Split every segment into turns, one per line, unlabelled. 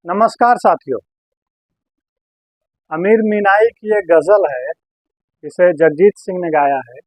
नमस्कार साथियों। अमीर मीनाई की ये गज़ल है, इसे जगजीत सिंह ने गाया है।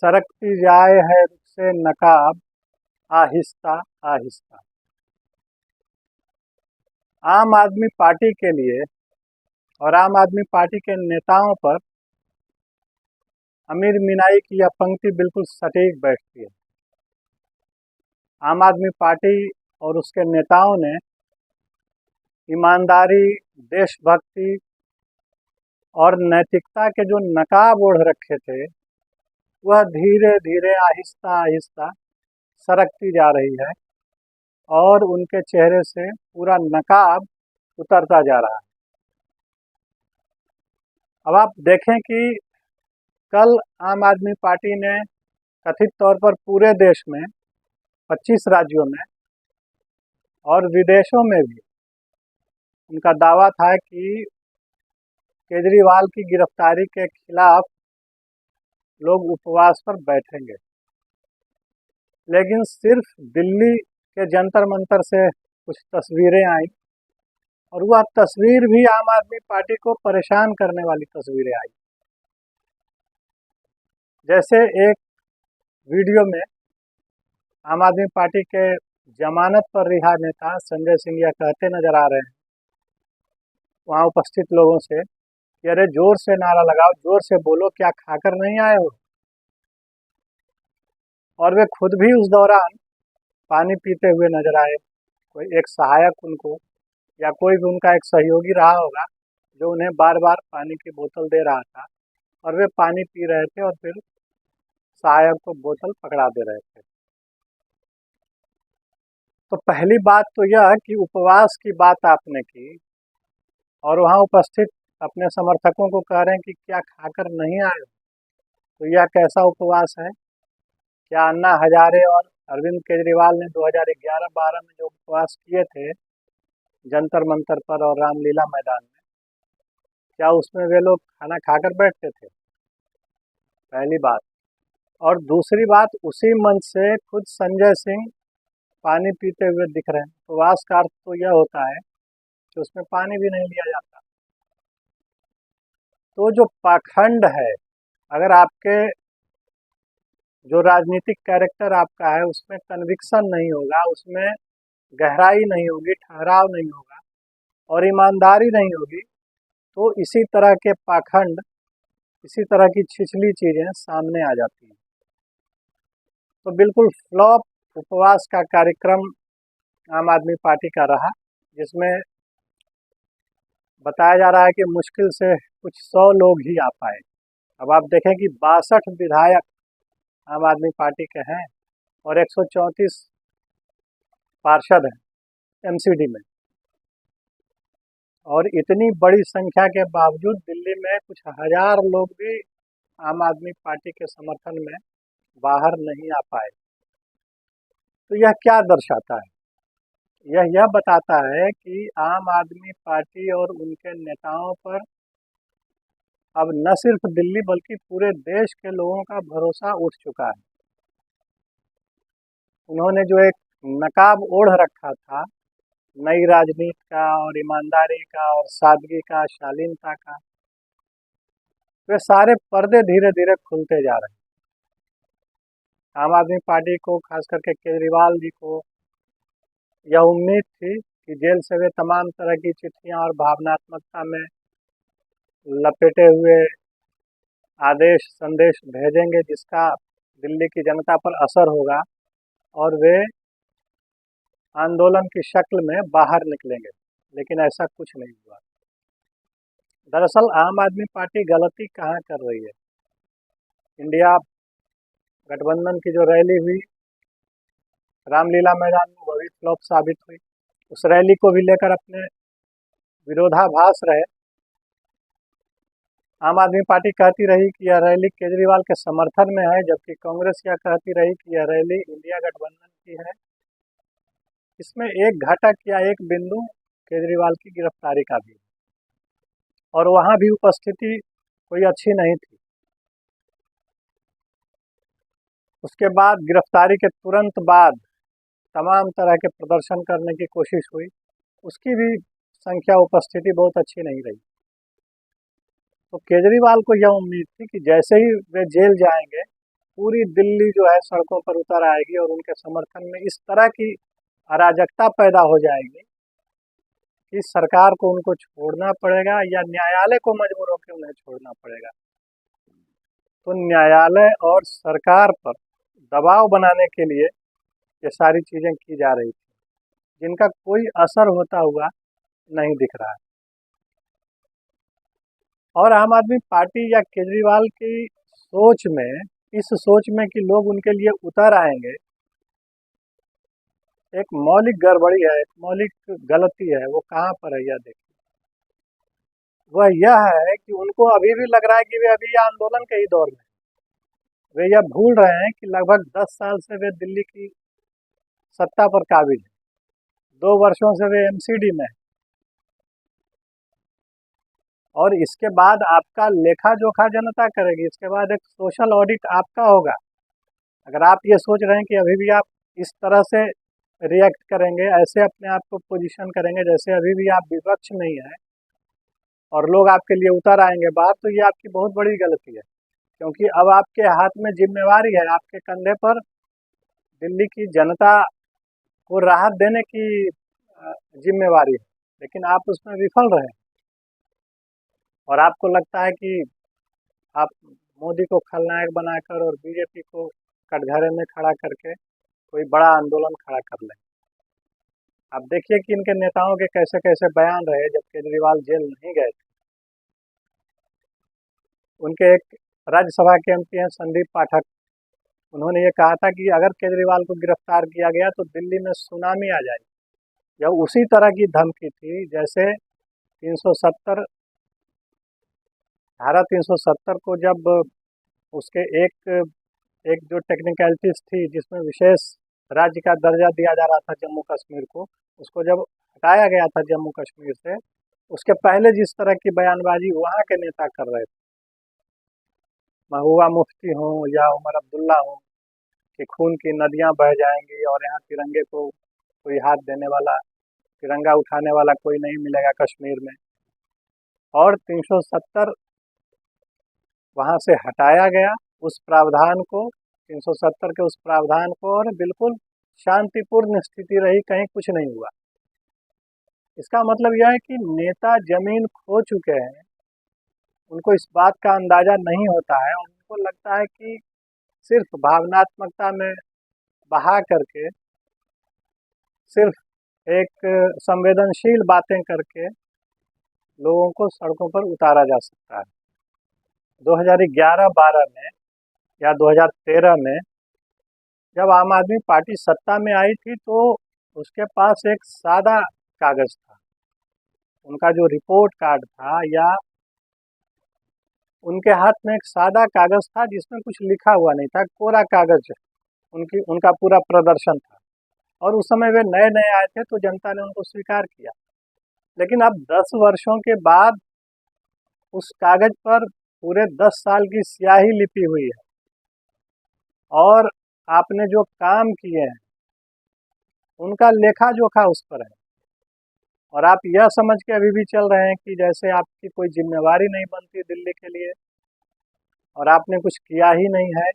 सरकती जाए है रुख से नकाब, आहिस्ता आहिस्ता। आम आदमी पार्टी के लिए और आम आदमी पार्टी के नेताओं पर अमीर मीनाई की यह पंक्ति बिल्कुल सटीक बैठती है। आम आदमी पार्टी और उसके नेताओं ने ईमानदारी, देशभक्ति और नैतिकता के जो नकाब ओढ़ रखे थे, वह धीरे धीरे आहिस्ता आहिस्ता सरकती जा रही है और उनके चेहरे से पूरा नकाब उतरता जा रहा है। अब आप देखें कि कल आम आदमी पार्टी ने कथित तौर पर पूरे देश में 25 राज्यों में और विदेशों में भी उनका दावा था कि केजरीवाल की गिरफ्तारी के खिलाफ लोग उपवास पर बैठेंगे, लेकिन सिर्फ दिल्ली के जंतर मंतर से कुछ तस्वीरें आई और वह तस्वीर भी आम आदमी पार्टी को परेशान करने वाली तस्वीरें आई। जैसे एक वीडियो में आम आदमी पार्टी के जमानत पर रिहा नेता संजय सिंह यह कहते नजर आ रहे हैं वहाँ उपस्थित लोगों से कि अरे जोर से नारा लगाओ, जोर से बोलो, क्या खाकर नहीं आए हो। और वे खुद भी उस दौरान पानी पीते हुए नजर आए। कोई एक सहायक उनको या कोई भी उनका एक सहयोगी रहा होगा जो उन्हें बार बार पानी की बोतल दे रहा था और वे पानी पी रहे थे और फिर सहायक को बोतल पकड़ा दे रहे थे। तो पहली बात तो यह कि उपवास की बात आपने की और वहाँ उपस्थित अपने समर्थकों को कह रहे हैं कि क्या खाकर नहीं आए हो। तो यह कैसा उपवास है? क्या अन्ना हजारे और अरविंद केजरीवाल ने 2011-12 में जो उपवास किए थे जंतर मंतर पर और रामलीला मैदान में, क्या उसमें वे लोग खाना खाकर बैठते थे? पहली बात। और दूसरी बात, उसी मंच से खुद संजय सिंह पानी पीते हुए दिख रहे हैं। उपवास का अर्थ तो यह होता है कि उसमें पानी भी नहीं लिया जाता। तो जो पाखंड है, अगर आपके जो राजनीतिक कैरेक्टर आपका है उसमें कन्विक्शन नहीं होगा, उसमें गहराई नहीं होगी, ठहराव नहीं होगा और ईमानदारी नहीं होगी, तो इसी तरह के पाखंड, इसी तरह की छिछली चीज़ें सामने आ जाती हैं। तो बिल्कुल फ्लॉप उपवास का कार्यक्रम आम आदमी पार्टी का रहा, जिसमें बताया जा रहा है कि मुश्किल से कुछ 100 लोग ही आ पाए। अब आप देखें कि 62 विधायक आम आदमी पार्टी के हैं और 134 पार्षद हैं एमसीडी में, और इतनी बड़ी संख्या के बावजूद दिल्ली में कुछ हजार लोग भी आम आदमी पार्टी के समर्थन में बाहर नहीं आ पाए। तो यह क्या दर्शाता है? यह बताता है कि आम आदमी पार्टी और उनके नेताओं पर अब न सिर्फ दिल्ली बल्कि पूरे देश के लोगों का भरोसा उठ चुका है। उन्होंने जो एक नकाब ओढ़ रखा था नई राजनीति का और ईमानदारी का और सादगी का, शालीनता का, वे सारे पर्दे धीरे धीरे खुलते जा रहे हैं। आम आदमी पार्टी को, खास करके केजरीवाल जी को, यह उम्मीद थी कि जेल से वे तमाम तरह की चिट्ठियां और भावनात्मकता में लपेटे हुए आदेश संदेश भेजेंगे जिसका दिल्ली की जनता पर असर होगा और वे आंदोलन की शक्ल में बाहर निकलेंगे, लेकिन ऐसा कुछ नहीं हुआ। दरअसल आम आदमी पार्टी गलती कहाँ कर रही है? इंडिया गठबंधन की जो रैली हुई रामलीला मैदान में, वह भी फ्लॉप साबित हुई। उस रैली को भी लेकर अपने विरोधाभास रहे। आम आदमी पार्टी कहती रही कि यह रैली केजरीवाल के समर्थन में है, जबकि कांग्रेस यह कहती रही कि यह रैली इंडिया गठबंधन की है। इसमें एक घटक या एक बिंदु केजरीवाल की गिरफ्तारी का भी है और वहाँ भी उपस्थिति कोई अच्छी नहीं थी। उसके बाद गिरफ्तारी के तुरंत बाद तमाम तरह के प्रदर्शन करने की कोशिश हुई उसकी भी संख्या उपस्थिति बहुत अच्छी नहीं रही। तो केजरीवाल को यह उम्मीद थी कि जैसे ही वे जेल जाएंगे, पूरी दिल्ली जो है सड़कों पर उतर आएगी और उनके समर्थन में इस तरह की अराजकता पैदा हो जाएगी कि सरकार को उनको छोड़ना पड़ेगा या न्यायालय को मजबूर होकर उन्हें छोड़ना पड़ेगा। तो न्यायालय और सरकार पर दबाव बनाने के लिए ये सारी चीज़ें की जा रही थी, जिनका कोई असर होता हुआ नहीं दिख रहा है। और आम आदमी पार्टी या केजरीवाल की सोच में, इस सोच में कि लोग उनके लिए उतर आएंगे, एक मौलिक गड़बड़ी है, एक मौलिक गलती है। वो कहाँ पर है यह देखिए। वह यह है कि उनको अभी भी लग रहा है कि वे अभी आंदोलन के ही दौर में। वे यह भूल रहे हैं कि लगभग 10 साल से वे दिल्ली की सत्ता पर काबिज हैं। 2 वर्षों से वे एमसीडी में हैं। और इसके बाद आपका लेखा जोखा जनता करेगी। इसके बाद एक सोशल ऑडिट आपका होगा। अगर आप ये सोच रहे हैं कि अभी भी आप इस तरह से रिएक्ट करेंगे, ऐसे अपने आप को पोजीशन करेंगे जैसे अभी भी आप विपक्ष नहीं है और लोग आपके लिए उतर आएंगे बाहर, तो ये आपकी बहुत बड़ी गलती है। क्योंकि अब आपके हाथ में जिम्मेवारी है, आपके कंधे पर दिल्ली की जनता को राहत देने की जिम्मेवारी है, लेकिन आप उसमें विफल रहे और आपको लगता है कि आप मोदी को खलनायक बनाकर और बीजेपी को कटघरे में खड़ा करके कोई बड़ा आंदोलन खड़ा कर लें। आप देखिए कि इनके नेताओं के कैसे कैसे बयान रहे जब केजरीवाल जेल नहीं गए थे। उनके एक राज्यसभा के एमपी हैं संदीप पाठक, उन्होंने ये कहा था कि अगर केजरीवाल को गिरफ्तार किया गया तो दिल्ली में सुनामी आ जाएगी। यह उसी तरह की धमकी थी जैसे 370 धारा 370 को जब उसके एक एक जो टेक्निकलिटीज थी जिसमें विशेष राज्य का दर्जा दिया जा रहा था जम्मू कश्मीर को, उसको जब हटाया गया था जम्मू कश्मीर से, उसके पहले जिस तरह की बयानबाजी वहाँ के नेता कर रहे थे, महबूबा मुफ्ती हों या उमर अब्दुल्ला हों, कि खून की नदियाँ बह जाएंगी और यहाँ तिरंगे को कोई हाथ देने वाला, तिरंगा उठाने वाला कोई नहीं मिलेगा कश्मीर में। और 370 वहाँ से हटाया गया, उस प्रावधान को, 370 के उस प्रावधान को, और बिल्कुल शांतिपूर्ण स्थिति रही, कहीं कुछ नहीं हुआ। इसका मतलब यह है कि नेता जमीन खो चुके हैं, उनको इस बात का अंदाज़ा नहीं होता है और उनको लगता है कि सिर्फ भावनात्मकता में बहा करके, सिर्फ एक संवेदनशील बातें करके लोगों को सड़कों पर उतारा जा सकता है। 2011-12 में या 2013 में जब आम आदमी पार्टी सत्ता में आई थी तो उसके पास एक सादा कागज़ था। उनका जो रिपोर्ट कार्ड था, या उनके हाथ में एक सादा कागज़ था जिसमें कुछ लिखा हुआ नहीं था, कोरा कागज़ उनका पूरा प्रदर्शन था। और उस समय वे नए नए आए थे तो जनता ने उनको स्वीकार किया। लेकिन अब 10 वर्षों के बाद उस कागज़ पर पूरे 10 साल की स्याही लिपी हुई है और आपने जो काम किए हैं उनका लेखा जोखा उस पर है। और आप यह समझ के अभी भी चल रहे हैं कि जैसे आपकी कोई जिम्मेवारी नहीं बनती दिल्ली के लिए और आपने कुछ किया ही नहीं है,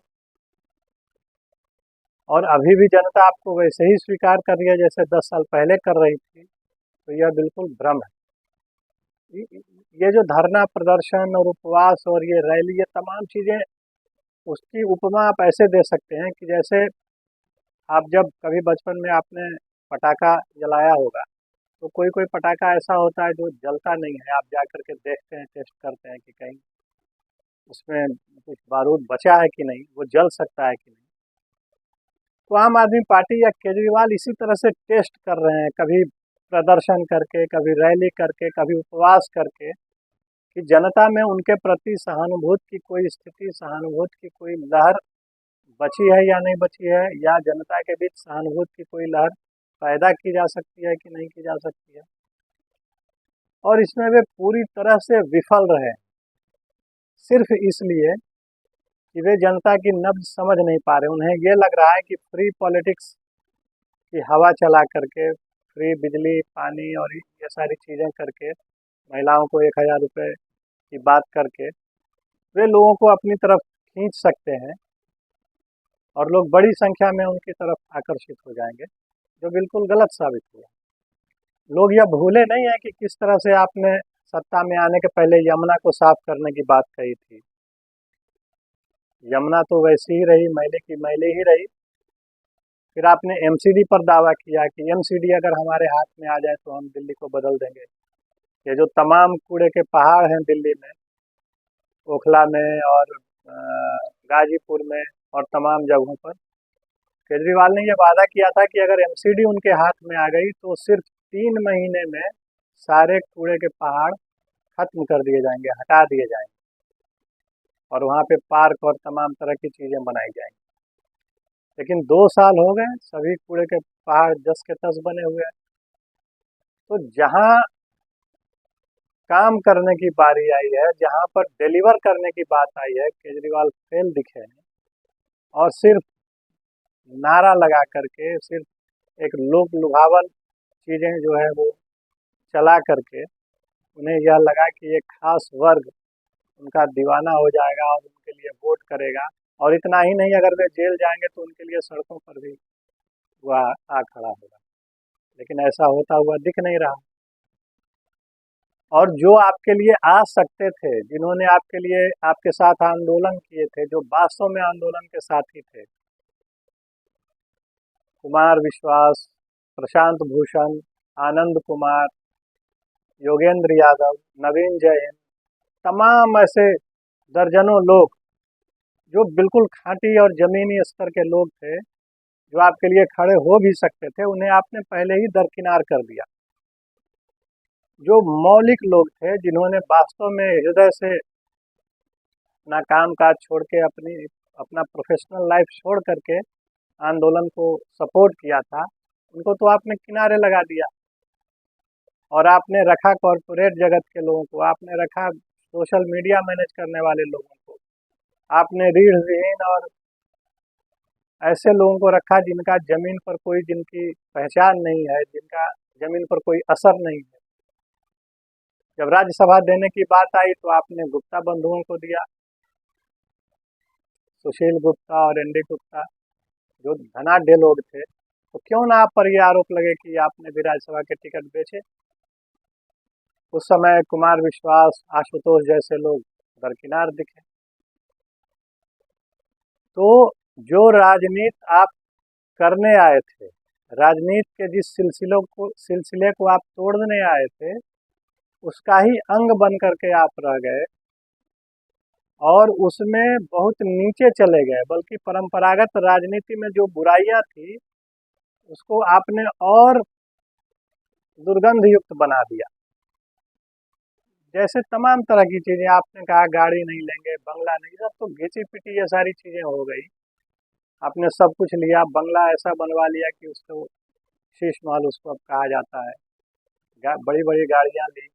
और अभी भी जनता आपको वैसे ही स्वीकार कर रही है जैसे 10 साल पहले कर रही थी, तो यह बिल्कुल भ्रम है। ये जो धरना प्रदर्शन और उपवास और ये रैली, ये तमाम चीज़ें, उसकी उपमा आप ऐसे दे सकते हैं कि जैसे आप जब कभी बचपन में आपने पटाखा जलाया होगा, तो कोई कोई पटाखा ऐसा होता है जो जलता नहीं है, आप जा कर के देखते हैं, टेस्ट करते हैं कि कहीं उसमें कुछ बारूद बचा है कि नहीं, वो जल सकता है कि नहीं। तो आम आदमी पार्टी या केजरीवाल इसी तरह से टेस्ट कर रहे हैं, कभी प्रदर्शन करके, कभी रैली करके, कभी उपवास करके, कि जनता में उनके प्रति सहानुभूति की कोई स्थिति, सहानुभूति की कोई लहर बची है या नहीं बची है, या जनता के बीच सहानुभूति की कोई लहर पैदा की जा सकती है कि नहीं की जा सकती है। और इसमें वे पूरी तरह से विफल रहे, सिर्फ इसलिए कि वे जनता की नब्ज समझ नहीं पा रहे। उन्हें ये लग रहा है कि फ्री पॉलिटिक्स की हवा चला करके, फ्री बिजली पानी और ये सारी चीज़ें करके महिलाओं को 1,000 रुपये की बात करके वे लोगों को अपनी तरफ खींच सकते हैं और लोग बड़ी संख्या में उनकी तरफ आकर्षित हो जाएंगे, जो बिल्कुल गलत साबित हुआ। लोग यह भूले नहीं है कि किस तरह से आपने सत्ता में आने के पहले यमुना को साफ करने की बात कही थी। यमुना तो वैसी ही रही, मैले की मैले ही रही। फिर आपने एमसीडी पर दावा किया कि एमसीडी अगर हमारे हाथ में आ जाए तो हम दिल्ली को बदल देंगे। ये जो तमाम कूड़े के पहाड़ हैं दिल्ली में, ओखला में और गाजीपुर में और तमाम जगहों पर, केजरीवाल ने यह वादा किया था कि अगर एमसीडी उनके हाथ में आ गई तो सिर्फ 3 महीने में सारे कूड़े के पहाड़ खत्म कर दिए जाएंगे, हटा दिए जाएंगे और वहाँ पे पार्क और तमाम तरह की चीज़ें बनाई जाएंगी। लेकिन 2 साल हो गए, सभी कूड़े के पहाड़ जस के तस बने हुए हैं। तो जहाँ काम करने की बारी आई है, जहाँ पर डिलीवर करने की बात आई है, केजरीवाल फेल दिखे हैं और सिर्फ नारा लगा करके, सिर्फ एक लोक लुभावन चीज़ें जो है वो चला करके उन्हें यह लगा कि एक खास वर्ग उनका दीवाना हो जाएगा और उनके लिए वोट करेगा। और इतना ही नहीं, अगर वे जेल जाएंगे तो उनके लिए सड़कों पर भी वह आ खड़ा होगा। लेकिन ऐसा होता हुआ दिख नहीं रहा। और जो आपके लिए आ सकते थे, जिन्होंने आपके लिए आपके साथ आंदोलन किए थे, जो वास्तव में आंदोलन के साथी थे, कुमार विश्वास, प्रशांत भूषण, आनंद कुमार, योगेंद्र यादव, नवीन जैन, तमाम ऐसे दर्जनों लोग जो बिल्कुल खाँटी और ज़मीनी स्तर के लोग थे, जो आपके लिए खड़े हो भी सकते थे, उन्हें आपने पहले ही दरकिनार कर दिया। जो मौलिक लोग थे, जिन्होंने वास्तव में हृदय से अपना काम काज छोड़ के अपना प्रोफेशनल लाइफ छोड़ करके आंदोलन को सपोर्ट किया था, उनको तो आपने किनारे लगा दिया और आपने रखा कॉरपोरेट जगत के लोगों को, आपने रखा सोशल मीडिया मैनेज करने वाले लोगों को, आपने रीढ़ विहीन और ऐसे लोगों को रखा जिनका ज़मीन पर कोई, जिनकी पहचान नहीं है, जिनका ज़मीन पर कोई असर नहीं है। जब राज्यसभा देने की बात आई तो आपने गुप्ता बंधुओं को दिया, सुशील गुप्ता और एनडी गुप्ता, जो धनाढ्य लोग थे। तो क्यों ना आप पर यह आरोप लगे कि आपने भी राज्यसभा के टिकट बेचे। उस समय कुमार विश्वास, आशुतोष जैसे लोग दरकिनार दिखे। तो जो राजनीति आप करने आए थे, राजनीति के जिस सिलसिले को आप तोड़ने आए थे, उसका ही अंग बन करके आप रह गए और उसमें बहुत नीचे चले गए। बल्कि परंपरागत राजनीति में जो बुराइयां थी, उसको आपने और दुर्गंध युक्त बना दिया। जैसे तमाम तरह की चीज़ें आपने कहा, गाड़ी नहीं लेंगे, बंगला नहीं, सब तो घिची पिटी ये सारी चीज़ें हो गई। आपने सब कुछ लिया, बंगला ऐसा बनवा लिया कि उसको शीश महल उसको अब कहा जाता है, बड़ी बड़ी गाड़ियां ली।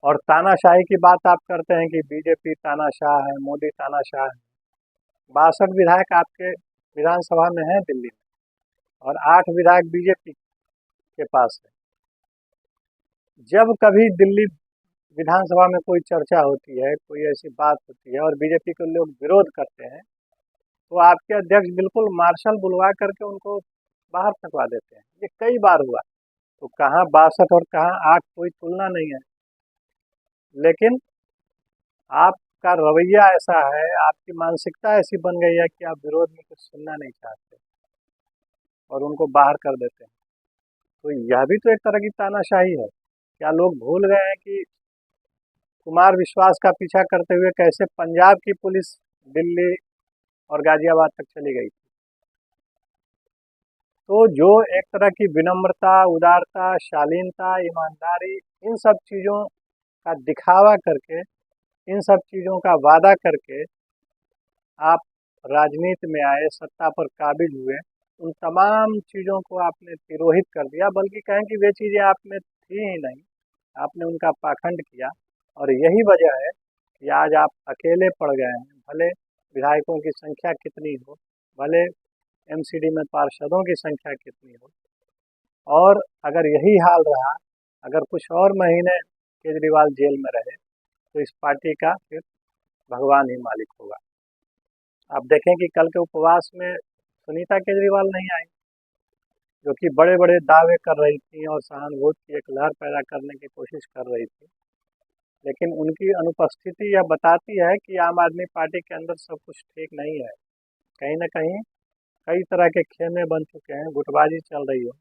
और तानाशाही की बात आप करते हैं कि बीजेपी तानाशाह है, मोदी तानाशाह है। 62 विधायक आपके विधानसभा में हैं दिल्ली में, और 8 विधायक बीजेपी के पास है। जब कभी दिल्ली विधानसभा में कोई चर्चा होती है, कोई ऐसी बात होती है और बीजेपी के लोग विरोध करते हैं, तो आपके अध्यक्ष बिल्कुल मार्शल बुलवा करके उनको बाहर फेंकवा देते हैं। ये कई बार हुआ। तो कहाँ 62 और कहाँ 8, कोई तुलना नहीं है। लेकिन आपका रवैया ऐसा है, आपकी मानसिकता ऐसी बन गई है कि आप विरोध में कुछ सुनना नहीं चाहते और उनको बाहर कर देते हैं। तो यह भी तो एक तरह की तानाशाही है। क्या लोग भूल गए हैं कि कुमार विश्वास का पीछा करते हुए कैसे पंजाब की पुलिस दिल्ली और गाजियाबाद तक चली गई थी। तो जो एक तरह की विनम्रता, उदारता, शालीनता, ईमानदारी, इन सब चीज़ों का दिखावा करके, इन सब चीज़ों का वादा करके आप राजनीति में आए, सत्ता पर काबिज हुए, उन तमाम चीज़ों को आपने तिरोहित कर दिया। बल्कि कहें कि वे चीज़ें आप में थी ही नहीं, आपने उनका पाखंड किया। और यही वजह है कि आज आप अकेले पड़ गए हैं। भले विधायकों की संख्या कितनी हो, भले एमसीडी में पार्षदों की संख्या कितनी हो। और अगर यही हाल रहा, अगर कुछ और महीने केजरीवाल जेल में रहे, तो इस पार्टी का फिर भगवान ही मालिक होगा। आप देखें कि कल के उपवास में सुनीता केजरीवाल नहीं आई, जो कि बड़े बड़े दावे कर रही थी और सहानुभूति की एक लहर पैदा करने की कोशिश कर रही थी, लेकिन उनकी अनुपस्थिति यह बताती है कि आम आदमी पार्टी के अंदर सब कुछ ठीक नहीं है। कहीं ना कहीं कई तरह के खेमे बन चुके हैं, गुटबाजी चल रही है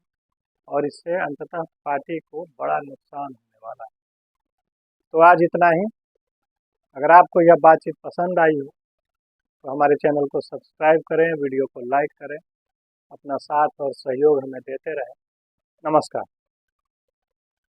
और इससे अंततः पार्टी को बड़ा नुकसान होने वाला है। तो आज इतना ही। अगर आपको यह बातचीत पसंद आई हो तो हमारे चैनल को सब्सक्राइब करें, वीडियो को लाइक करें, अपना साथ और सहयोग हमें देते रहें। नमस्कार।